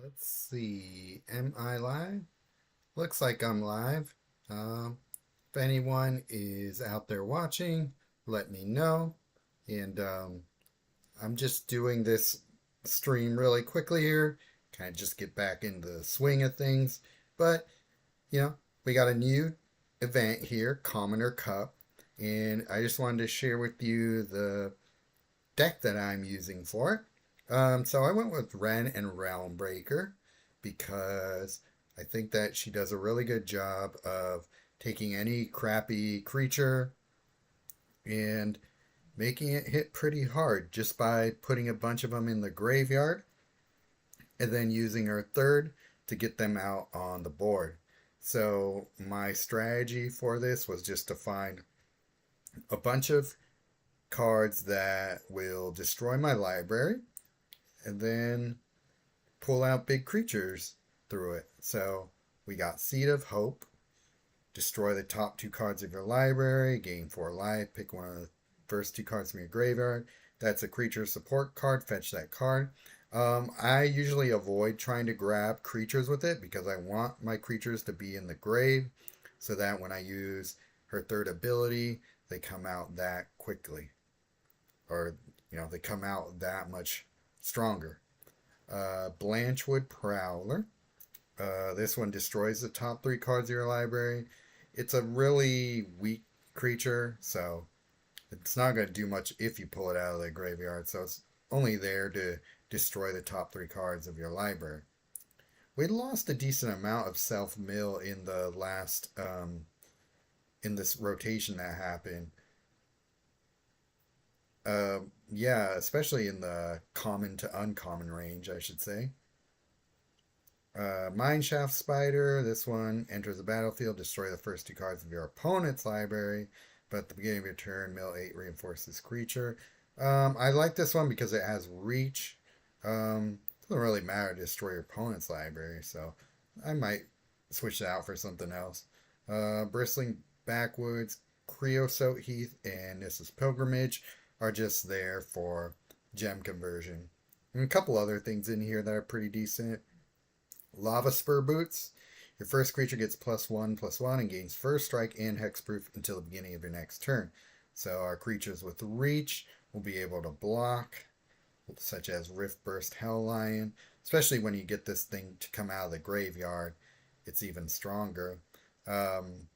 Let's see. Am I live? Looks like I'm live. If anyone is out there watching, let me know. And I'm just doing this stream really quickly here. Kind of just get back into the swing of things. But, you know, we got a new event here, Commoner Cup. And I just wanted to share with you the deck that I'm using for it. So I went with Ren and Realm Breaker because I think that she does a really good job of taking any crappy creature and making it hit pretty hard just by putting a bunch of them in the graveyard and then using her third to get them out on the board. So my strategy for this was just to find a bunch of cards that will destroy my library and then pull out big creatures through it. So we got Seed of Hope, destroy the top two cards of your library, gain 4 life, pick one of the first two cards from your graveyard. That's a creature support card, fetch that card. I usually avoid trying to grab creatures with it because I want my creatures to be in the grave so that when I use her third ability, they come out that quickly. Or, they come out that much stronger. Blanchwood Prowler. This one destroys the top 3 cards of your library. It's a really weak creature, so it's not going to do much if you pull it out of the graveyard. So it's only there to destroy the top 3 cards of your library. We lost a decent amount of self mill in the last in this rotation that happened. Yeah, especially in the common to uncommon range, I should say. Mineshaft Spider. This one enters the battlefield, destroy the first 2 cards of your opponent's library, but at the beginning of your turn, mill 8 reinforces creature. I like this one because it has reach. Doesn't really matter to destroy your opponent's library, so I might switch it out for something else. Bristling Backwoods, Creosote Heath, and this is Pilgrimage are just there for gem conversion. And a couple other things in here that are pretty decent. Lava Spur Boots. Your first creature gets +1/+1 and gains first strike and hexproof until the beginning of your next turn. So our creatures with reach will be able to block, such as Rift Burst Hell Lion. Especially when you get this thing to come out of the graveyard, it's even stronger. And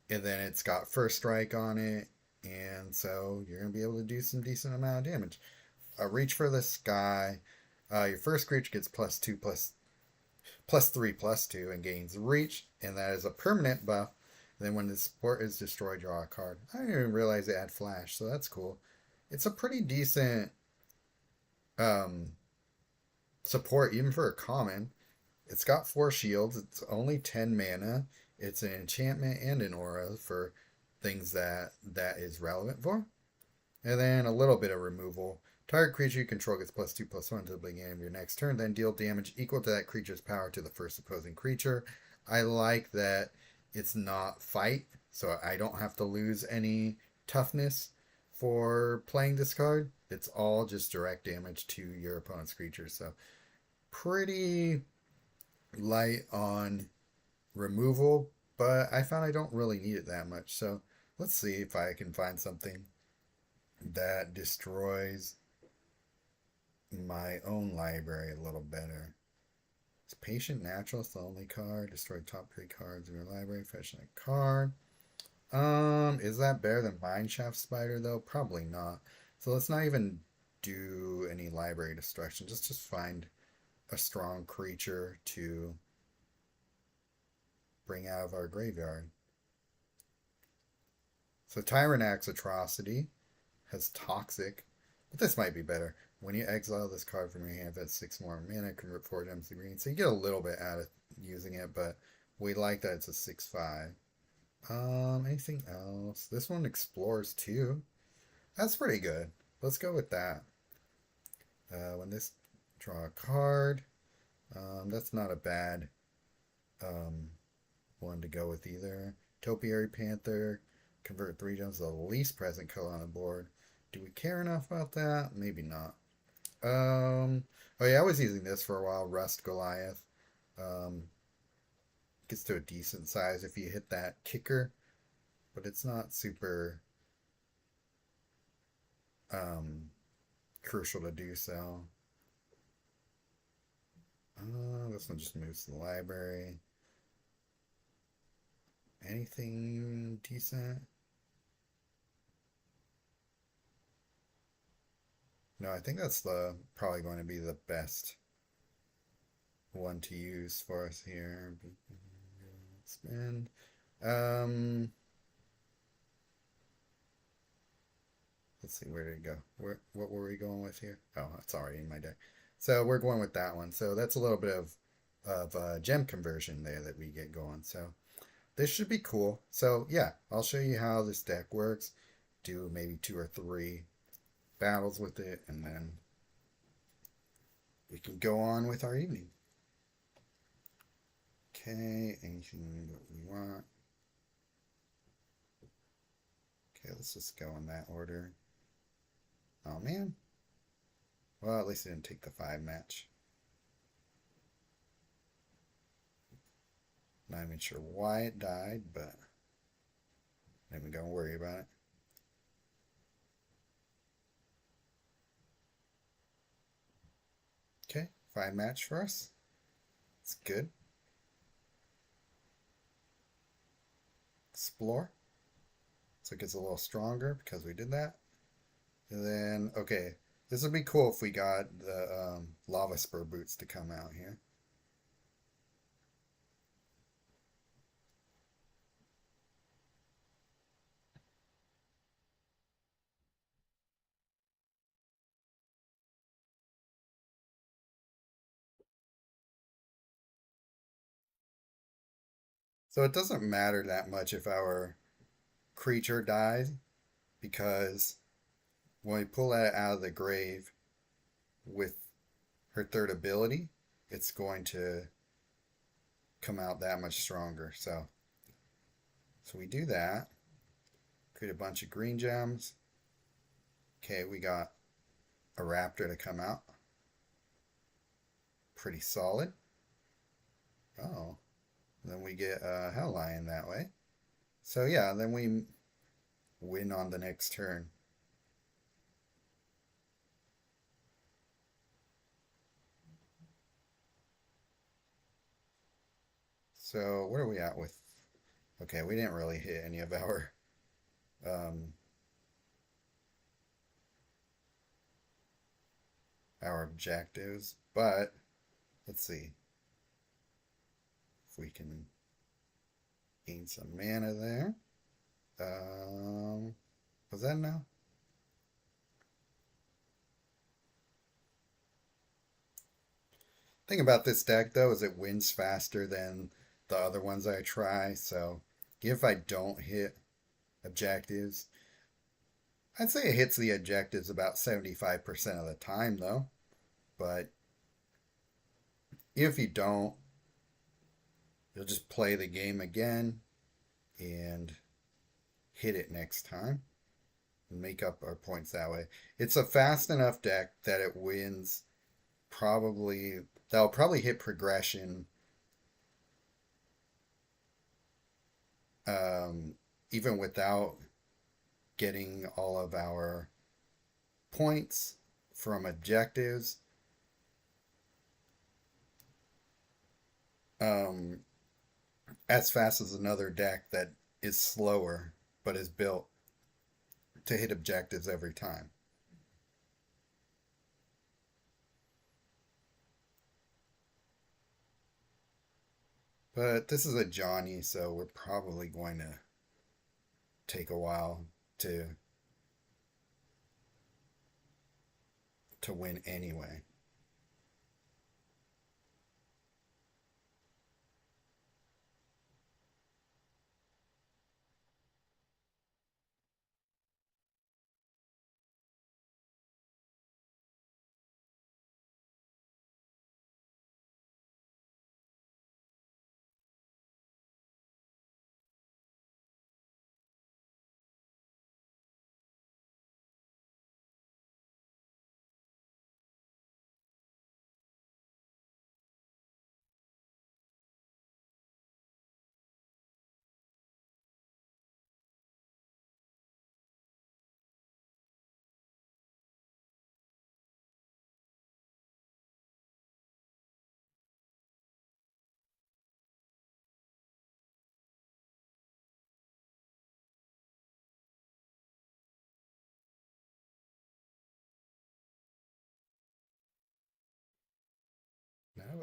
then it's got first strike on it, and so you're going to be able to do some decent amount of damage. Reach for the Sky. Your first creature gets +3/+2 and gains reach, and that is a permanent buff. And then when the support is destroyed, draw a card. I didn't even realize it had flash, so that's cool. It's a pretty decent um, support, even for a common. It's got 4 shields. It's only 10 mana. It's an enchantment and an aura for things that is relevant for. And then a little bit of removal. Target creature you control gets +2/+1 to the beginning of your next turn, then deal damage equal to that creature's power to the first opposing creature. I like that it's not fight, so I don't have to lose any toughness for playing this card. It's all just direct damage to your opponent's creature, so pretty light on removal, but I found I don't really need it that much. So let's see if I can find something that destroys my own library a little better. It's Patient Naturalist, the only card. Destroy top 3 cards in your library. Fetch that card. Is that better than Mineshaft Spider though? Probably not. So let's not even do any library destruction. Just find a strong creature to bring out of our graveyard. So Tyrant Axe Atrocity has Toxic, but this might be better. When you exile this card from your hand, that's 6 more mana, convert 4 gems to green. So you get a little bit out of using it, but we like that it's a 6/5. Anything else? This one explores too. That's pretty good. Let's go with that. When this draw a card, that's not a bad one to go with either. Topiary Panther, convert 3 gems to the least present color on the board. Do we care enough about that? Maybe not. Oh yeah, I was using this for a while, Rust Goliath. Um, Gets to a decent size if you hit that kicker, but it's not super um, crucial to do so. This one just moves to the library. Anything decent? No, I think that's the probably going to be the best one to use for us here. Spend. Um, let's see, where did it go? What were we going with here? Oh, it's already in my deck. So we're going with that one. So that's a little bit of gem conversion there that we get going. So this should be cool. So yeah, I'll show you how this deck works. Do maybe 2 or 3 battles with it, and then we can go on with our evening. Okay, anything that we want. Okay, let's just go in that order. Oh man. Well, at least it didn't take the 5 match. Not even sure why it died, but I'm not even gonna worry about it. Okay, 5 match for us. It's good. Explore. So it gets a little stronger because we did that. And then, okay, this would be cool if we got the lava spur boots to come out here. So it doesn't matter that much if our creature dies because when we pull that out of the grave with her third ability, it's going to come out that much stronger. So we do that. Create a bunch of green gems. Okay, we got a raptor to come out. Pretty solid. Oh, then we get a hell lion that way. So yeah, then we win on the next turn. So what are we at with? Okay, we didn't really hit any of um, our objectives, but let's see if we can gain some mana there. Was that enough? Thing about this deck though is it wins faster than the other ones I try. So if I don't hit objectives, I'd say it hits the objectives about 75% of the time though. But if you don't, you'll just play the game again and hit it next time and make up our points that way. It's a fast enough deck that it wins probably, that'll probably hit progression um, even without getting all of our points from objectives. Um, as fast as another deck that is slower but is built to hit objectives every time. But this is a Johnny, so we're probably going to take a while to to win anyway.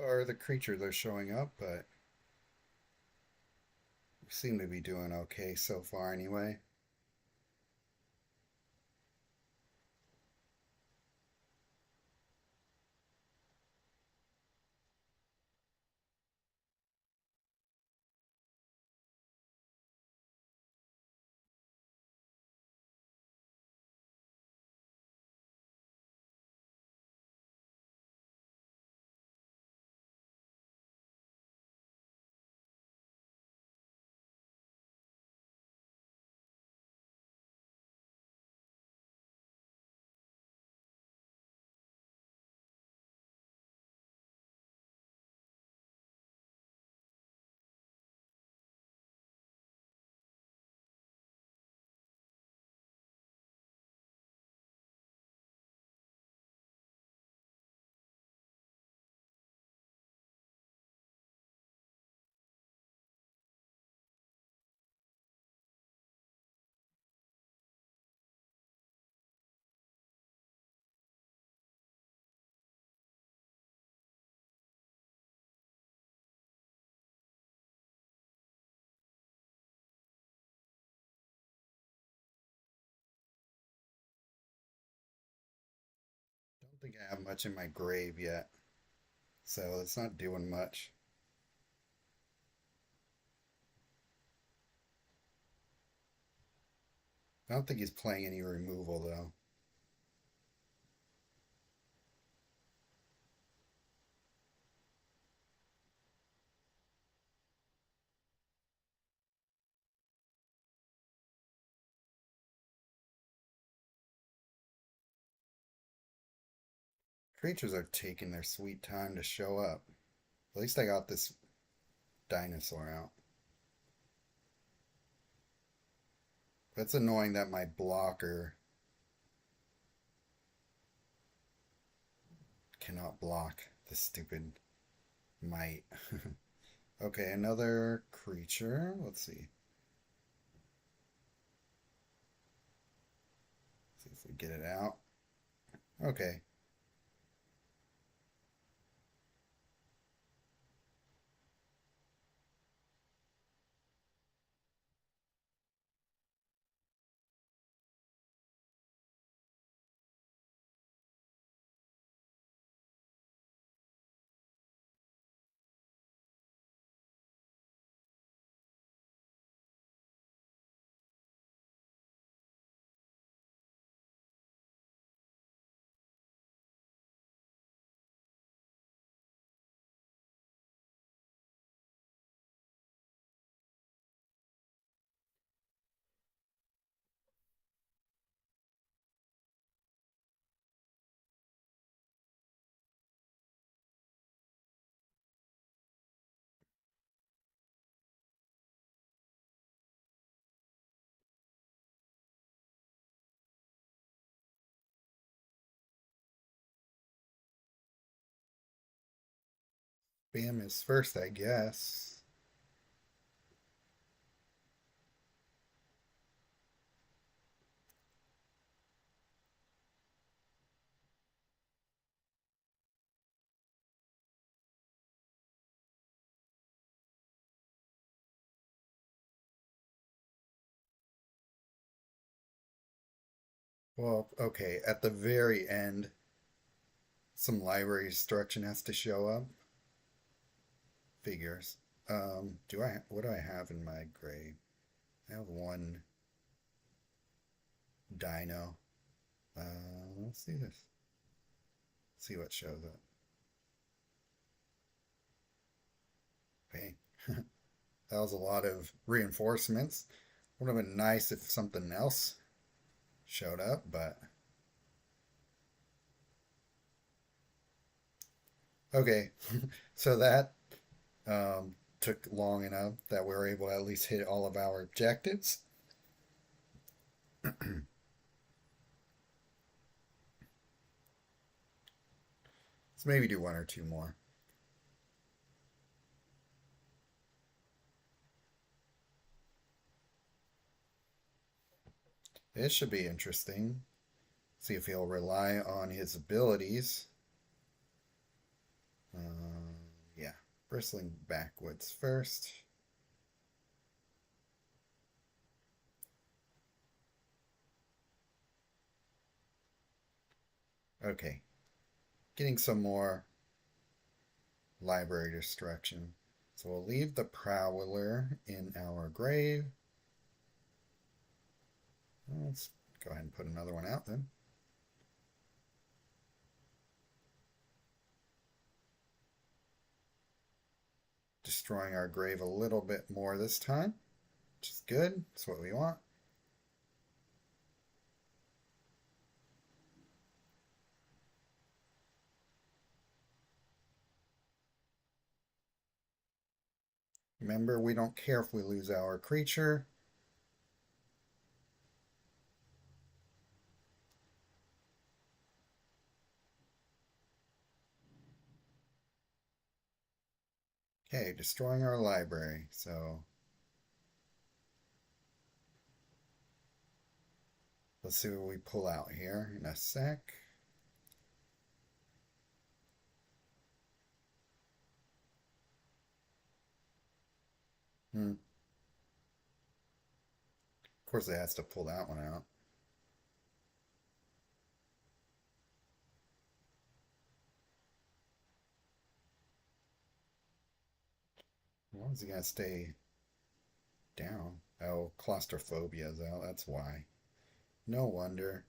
are the creatures are showing up, but we seem to be doing okay so far anyway. Don't think I have much in my grave yet, so it's not doing much. I don't think he's playing any removal though. Creatures are taking their sweet time to show up. At least I got this dinosaur out. That's annoying that my blocker cannot block the stupid mite. Okay, another creature. Let's see. See if we get it out. Okay. Bam is first, I guess. Well, okay, at the very end, some library instruction has to show up. Figures. What do I have in my grave? I have one dino. Let's see this. See what shows up. Okay. That was a lot of reinforcements. Would have been nice if something else showed up, but okay. So that took long enough that we were able to at least hit all of our objectives. Let's maybe do one or two more. This should be interesting. See if he'll rely on his abilities. Bristling backwoods first. Okay, getting some more library destruction. So we'll leave the Prowler in our grave. Let's go ahead and put another one out then. Destroying our grave a little bit more this time, which is good. That's what we want. Remember, we don't care if we lose our creature. Okay, destroying our library. So let's see what we pull out here in a sec. Of course, it has to pull that one out. Why is he gonna stay down? Oh, claustrophobia is out. That's why. No wonder.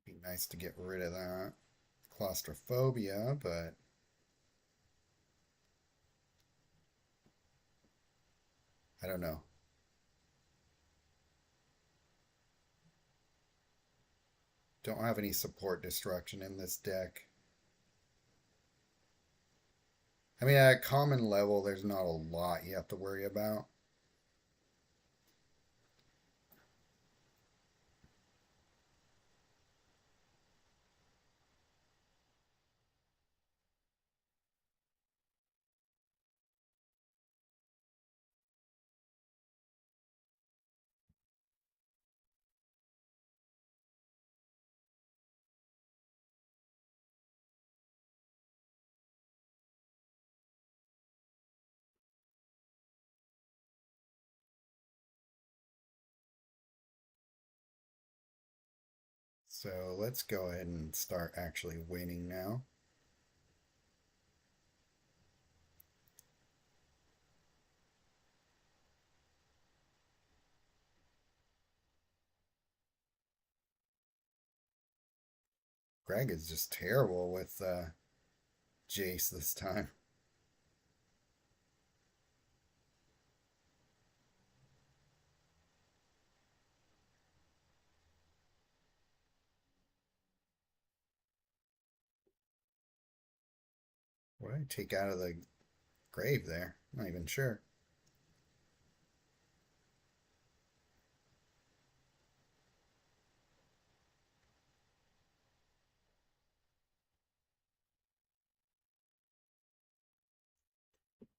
Be nice to get rid of that claustrophobia, but I don't know. Don't have any support destruction in this deck. I mean, at a common level, there's not a lot you have to worry about. So let's go ahead and start actually winning now. Greg is just terrible with Jace this time. What did I take out of the grave there? I'm not even sure.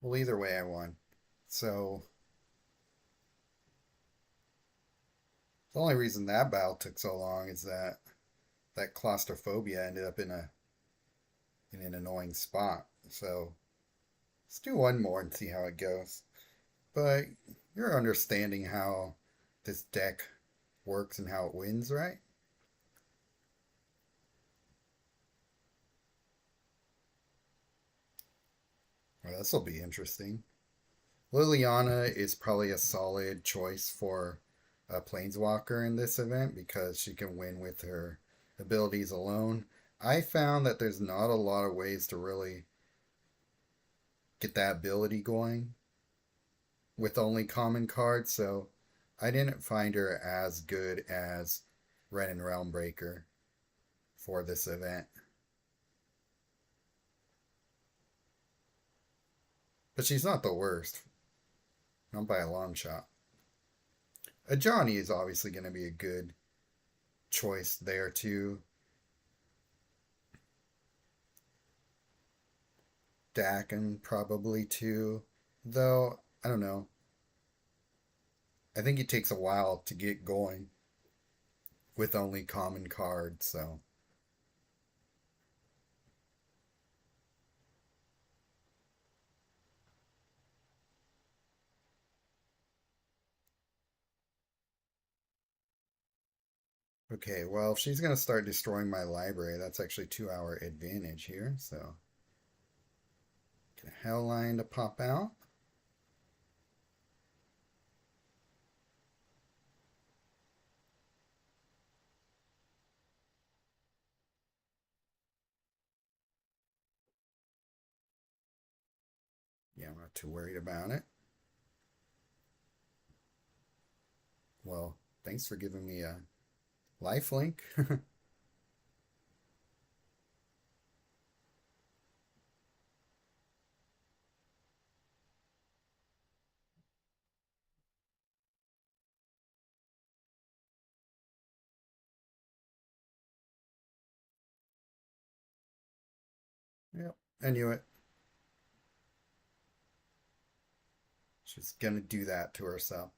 Well, either way, I won. So the only reason that battle took so long is that that claustrophobia ended up in an annoying spot. So let's do one more and see how it goes. But you're understanding how this deck works and how it wins, right? Well, this will be interesting. Liliana is probably a solid choice for a Planeswalker in this event because she can win with her abilities alone. I found that there's not a lot of ways to really get that ability going with only common cards, so I didn't find her as good as Ren and Realmbreaker for this event. But she's not the worst, not by a long shot. a Johnny is obviously going to be a good choice there too. Dakin probably too. Though, I don't know. I think it takes a while to get going with only common cards, so. Okay, well, if she's going to start destroying my library, that's actually 2 hour advantage here, so. Get a Hellline to pop out. Yeah, I'm not too worried about it. Well, thanks for giving me a lifelink. Yep, I knew it. She's gonna do that to herself.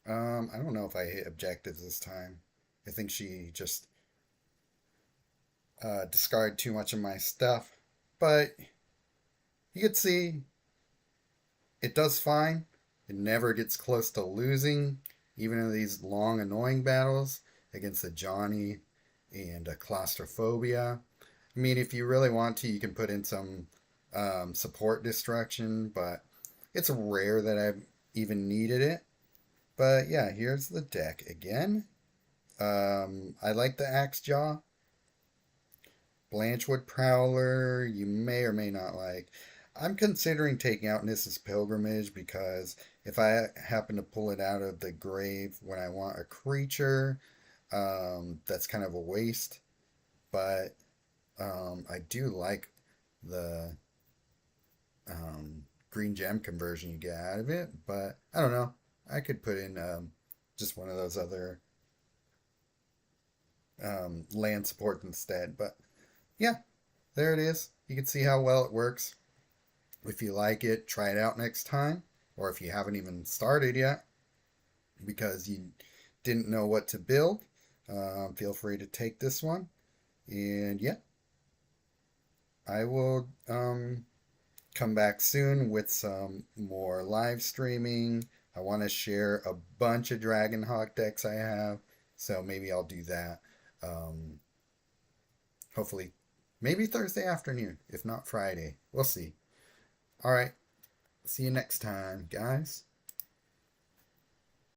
I don't know if I hit objectives this time. I think she just discarded too much of my stuff. But you can see it does fine. It never gets close to losing, even in these long, annoying battles against the Johnny and claustrophobia. I mean, if you really want to, you can put in some support destruction, but it's rare that I've even needed it. But yeah, here's the deck again. I like the Axe Jaw. Blanchwood Prowler, you may or may not like. I'm considering taking out Nissa's Pilgrimage because if I happen to pull it out of the grave when I want a creature, that's kind of a waste. But I do like the green gem conversion you get out of it. But I don't know. I could put in just one of those other land support instead. But yeah, there it is. You can see how well it works. If you like it, try it out next time. Or if you haven't even started yet because you didn't know what to build, feel free to take this one. And yeah, I will come back soon with some more live streaming. I want to share a bunch of Dragonhawk decks I have, so maybe I'll do that. Um, Hopefully, maybe Thursday afternoon, if not Friday. We'll see. All right, see you next time, guys.